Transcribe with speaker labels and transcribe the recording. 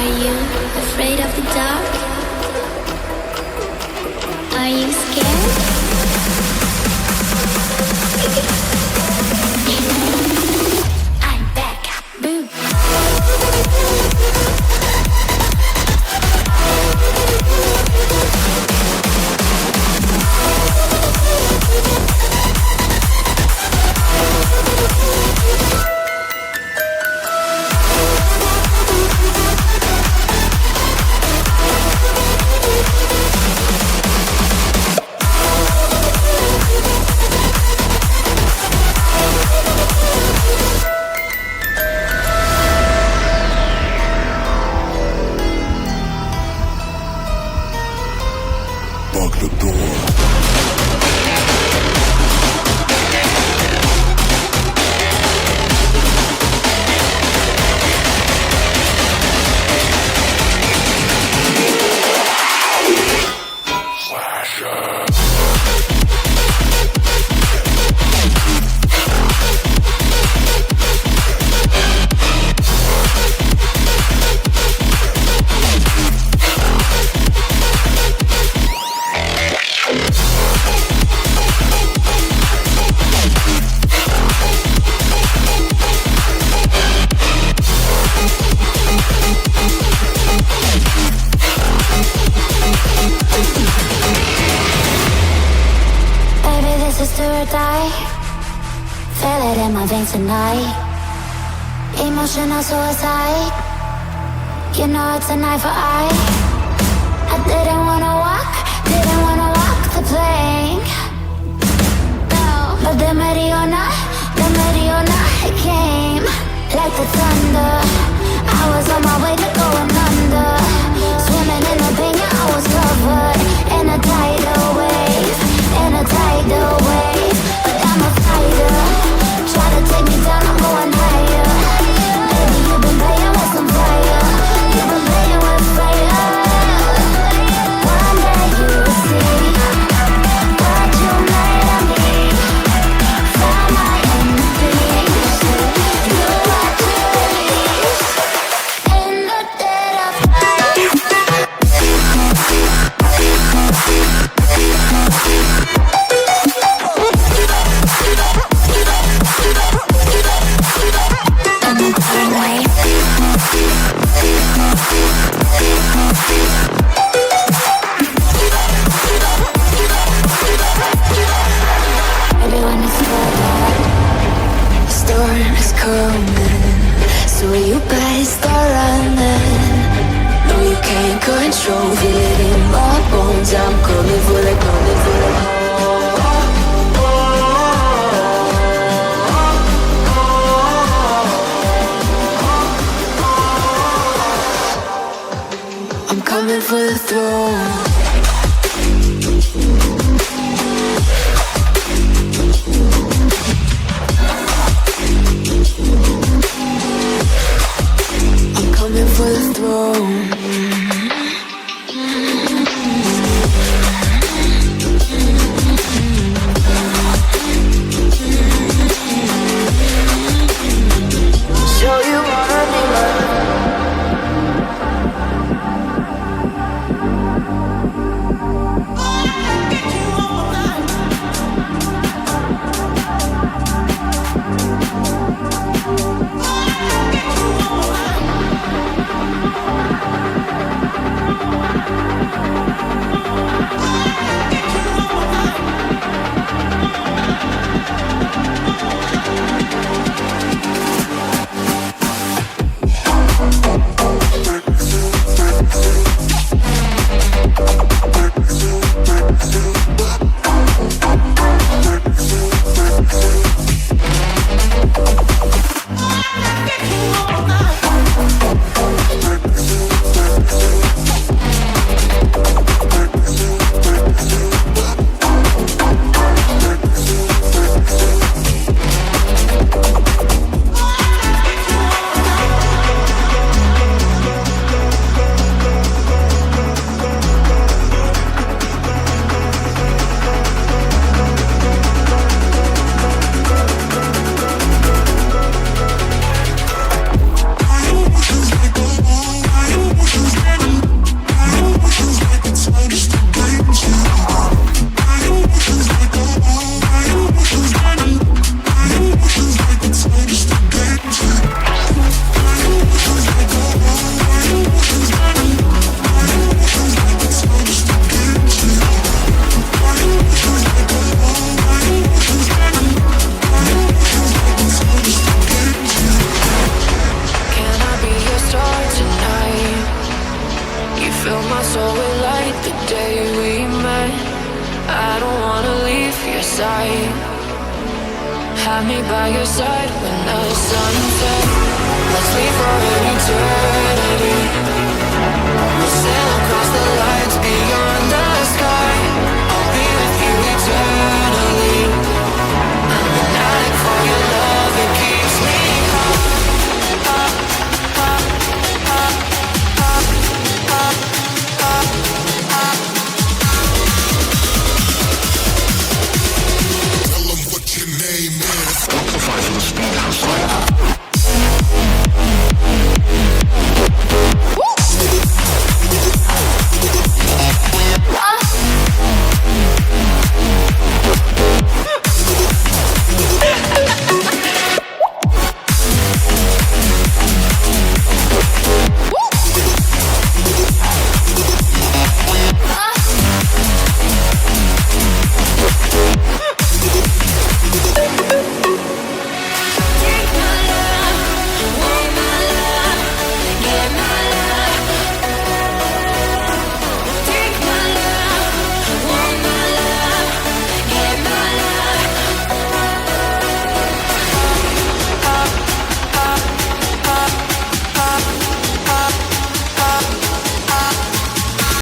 Speaker 1: Are you afraid of the dark? Are you scared? I'm back. Boo.
Speaker 2: Tonight, emotional suicide. You know it's an eye for eye. I didn't wanna walk the plank. No, but the Mariona, it came like the thunder. I was on my way to going under, swimming in the pain. Yeah, I was covered in a tidal wave, But I'm a fighter. Try to take me down, I'm going higher. Baby, you've been playing with some fire. You've been playing with fire. One day you'll see what you made of me. Find my enemies. You are to release in the dead of night.
Speaker 3: You better start running. No, you can't control. Feel it in my bones. I'm coming for the, I'm coming for the throne. For the throne. Show you wanna be Fill my soul with light the day we met. I don't wanna leave your side. Have me by your side when the sun sets. Let's leave for an eternity.